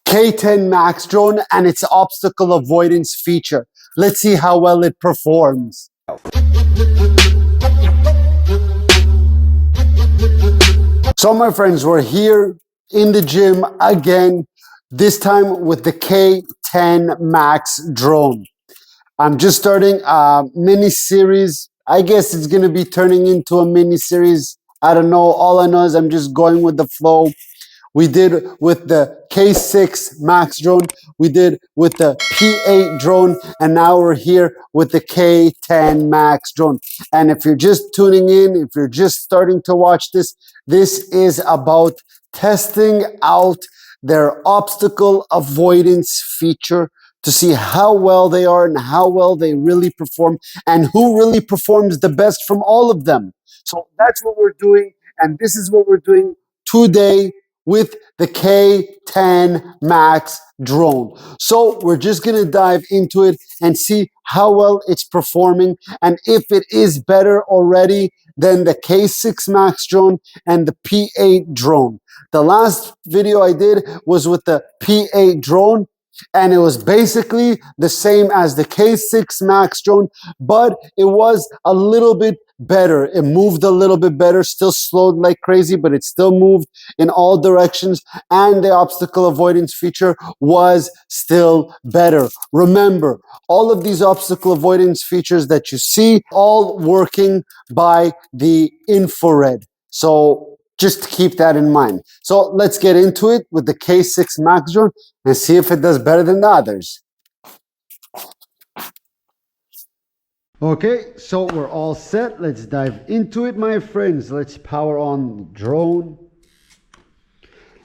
K10 Max Drone and its obstacle avoidance feature. Let's see how well it performs. So my friends, we're here in the gym again, this time with the K10 Max Drone. I'm just starting a mini series. I guess it's going to be turning into a mini series. I don't know. All I know is I'm just going with the flow. We did with the K6 Max drone. We did with the P8 drone. And now we're here with the K10 Max drone. And if you're just tuning in, if you're just starting to watch this, this is about testing out their obstacle avoidance feature to see how well they are and how well they really perform and who really performs the best from all of them. So that's what we're doing. And this is what we're doing today with the K10 Max drone. So we're just going to dive into it and see how well it's performing and if it is better already than the K6 Max drone and the P8 drone. The last video I did was with the P8 drone, and it was basically the same as the K6 Max drone, but it was a little bit better. It moved a little bit better, still slowed like crazy, but it still moved in all directions, and the obstacle avoidance feature was still better. Remember, all of these obstacle avoidance features that you see, all working by the infrared. So just keep that in mind. So let's get into it with the K6 Max drone and see if it does better than the others. Okay, so we're all set. Let's dive into it, my friends. Let's power on the drone.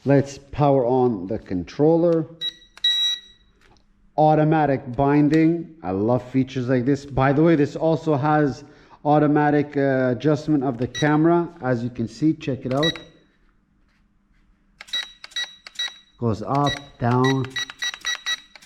Let's power on the controller. Automatic binding. I love features like this. By the way, this also has automatic adjustment of the camera. As you can see, check it out. Goes up, down.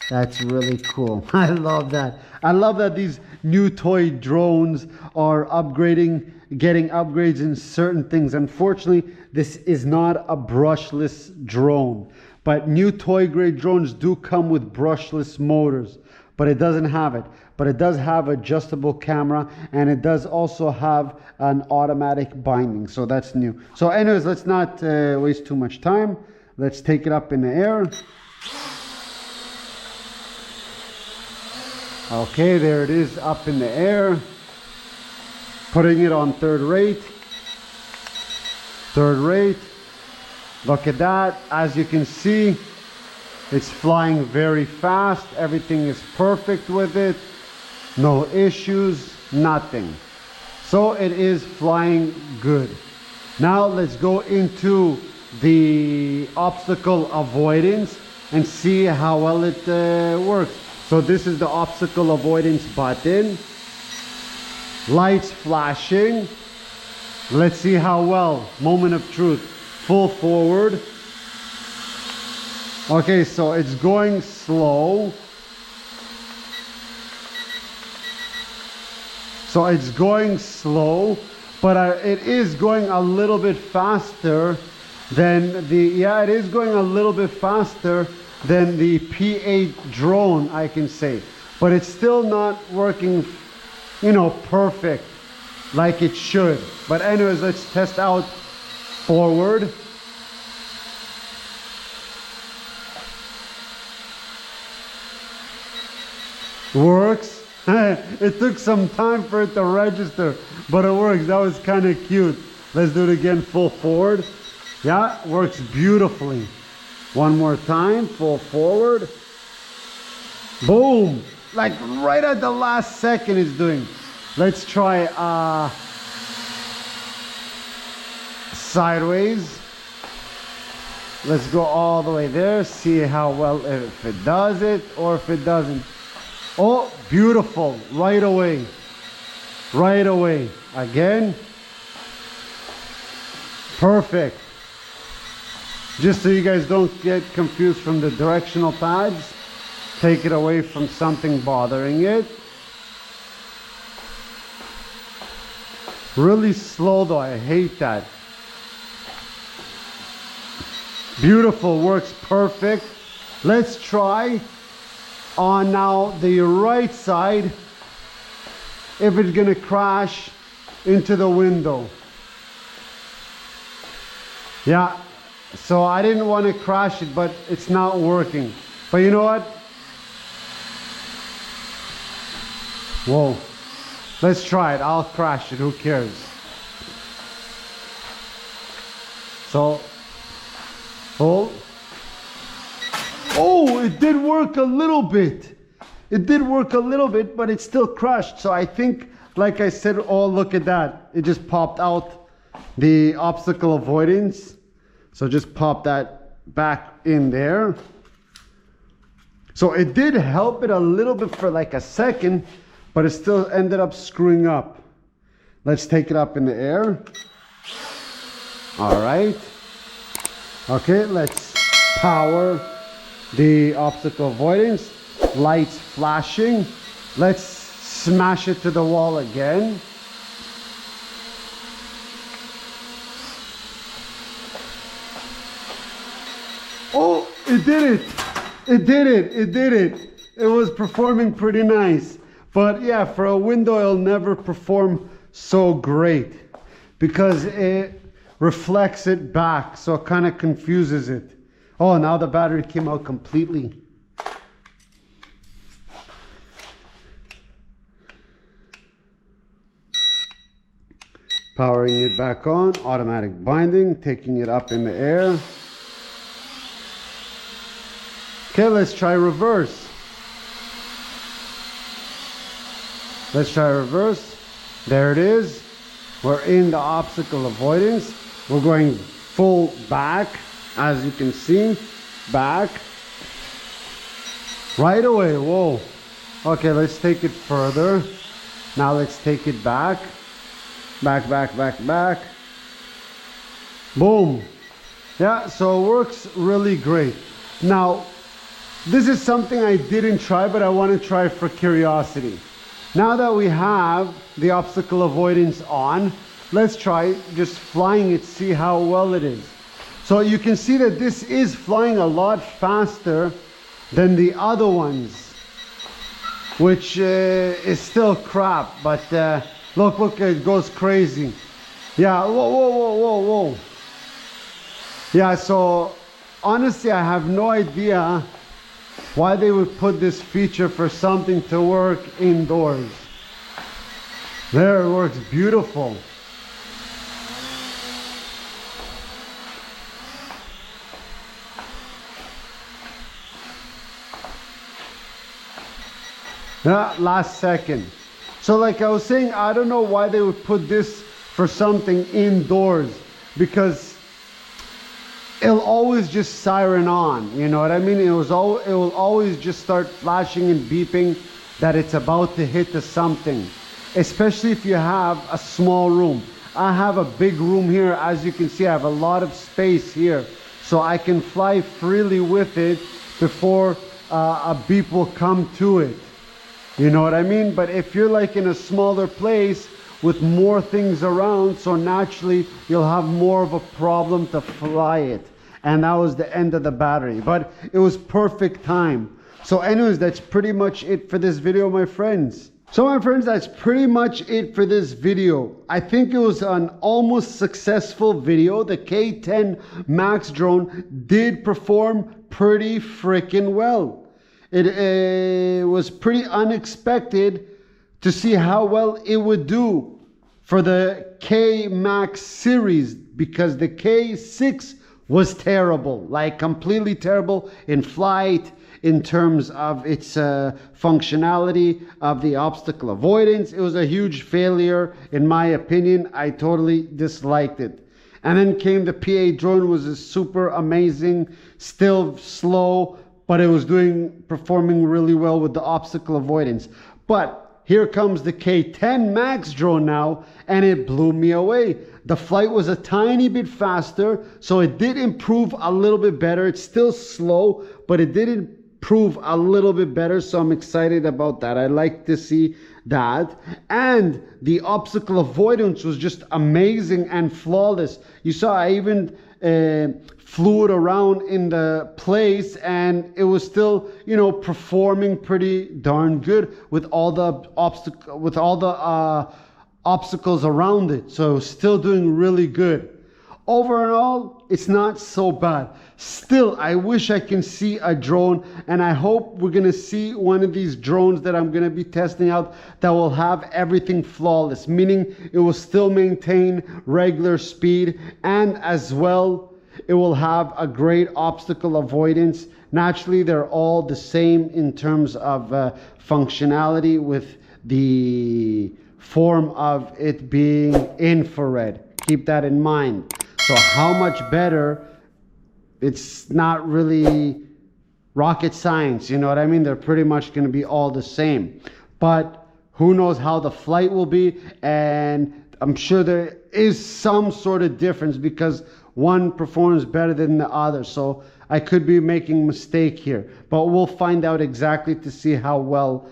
That's really cool. I love that. I love that these new toy drones are upgrading, getting upgrades in certain things. Unfortunately, this is not a brushless drone, but new toy grade drones do come with brushless motors, but it doesn't have it. But it does have adjustable camera, and it does also have an automatic binding. So that's new. So anyways, let's not waste too much time. Let's take it up in the air. Okay, there it is up in the air. Putting it on third rate. Third rate. Look at that. As you can see, it's flying very fast. Everything is perfect with it. No issues, nothing. So it is flying good. Now let's go into the obstacle avoidance and see how well it works. So this is the obstacle avoidance button. Lights flashing. Let's see how well. Moment of truth. Full forward. Okay, so it's going slow. So it's going slow, but it is going a little bit faster than the, it is going a little bit faster than the P8 drone, I can say. But it's still not working, you know, perfect like it should. But anyways, let's test out forward. Works. It took some time for it to register, but it works. That was kind of cute. Let's do it again, full forward. Yeah, works beautifully. One more time, full forward. Boom! Like right at the last second it's doing. Let's try sideways. Let's go all the way there, see how well, if it does it or if it doesn't. Oh, beautiful, right away. Right away. Again. Perfect. Just so you guys don't get confused from the directional pads, take it away from something bothering it. Really slow though, I hate that. Beautiful, works perfect. Let's try on now the right side if it's gonna crash into the window. Yeah, so I didn't want to crash it, but it's not working. But you know what? Whoa. Let's try it. I'll crash it. Who cares? So, hold. Oh, it did work a little bit. It did work a little bit, but it still crashed. So I think, like I said, oh, look at that. It just popped out the obstacle avoidance. So just pop that back in there. So it did help it a little bit for like a second, but it still ended up screwing up. Let's take it up in the air. All right. Okay, let's power the obstacle avoidance. Lights flashing. Let's smash it to the wall again. Oh, it did it. It did it. It did it. It was performing pretty nice. But yeah, for a window, it'll never perform so great because it reflects it back. So it kind of confuses it. Oh, now the battery came out completely. Powering it back on, automatic binding, taking it up in the air. Okay, let's try reverse. Let's try reverse. There it is. We're in the obstacle avoidance. We're going full back, as you can see. Back. Right away, whoa. Okay, let's take it further. Now let's take it back. Back, back, back, back. Boom. Yeah, so it works really great. Now, this is something I didn't try, but I want to try for curiosity. Now that we have the obstacle avoidance on, let's try just flying it, see how well it is. So you can see that this is flying a lot faster than the other ones, which is still crap, but look, it goes crazy. Yeah, whoa, whoa, whoa, whoa, whoa. Yeah, so honestly, I have no idea why they would put this feature for something to work indoors. There, it works beautiful. Yeah, last second. So like I was saying, I don't know why they would put this for something indoors, because it'll always just siren on, you know what I mean? It will always just start flashing and beeping that it's about to hit to something, especially if you have a small room. I have a big room here. As you can see, I have a lot of space here, so I can fly freely with it before a beep will come to it. You know what I mean? But if you're like in a smaller place with more things around, so naturally you'll have more of a problem to fly it. And that was the end of the battery, but it was perfect time. So anyways, that's pretty much it for this video, my friends. So my friends, that's pretty much it for this video. I think it was an almost successful video. The K10 Max Drone did perform pretty freaking well. It was pretty unexpected to see how well it would do for the K Max series, because the K6 was terrible, like completely terrible in flight, in terms of its functionality of the obstacle avoidance. It was a huge failure in my opinion. I totally disliked it. And then came the PA drone, was a super amazing, still slow, but it was performing really well with the obstacle avoidance. But here comes the K10 Max Drone now, and it blew me away. The flight was a tiny bit faster, so it did improve a little bit better. It's still slow, but it did prove a little bit better, so I'm excited about that. I like to see that. And the obstacle avoidance was just amazing and flawless. You saw I even flew it around in the place, and it was still, you know, performing pretty darn good with all the obstacles around it. So still doing really good. Overall, it's not so bad. Still, I wish I can see a drone, and I hope we're gonna see one of these drones that I'm gonna be testing out that will have everything flawless, meaning it will still maintain regular speed, and as well, it will have a great obstacle avoidance. Naturally, they're all the same in terms of functionality, with the form of it being infrared. Keep that in mind. So how much better? It's not really rocket science, you know what I mean? They're pretty much going to be all the same. But who knows how the flight will be, and I'm sure there is some sort of difference because one performs better than the other. So I could be making a mistake here, but we'll find out exactly to see how well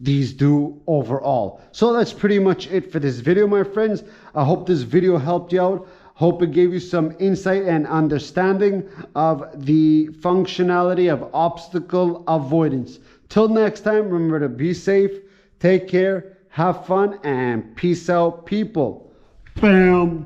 these do overall. So that's pretty much it for this video, my friends. I hope this video helped you out. Hope it gave you some insight and understanding of the functionality of obstacle avoidance. Till next time, remember to be safe, take care, have fun, and peace out, people. Bam!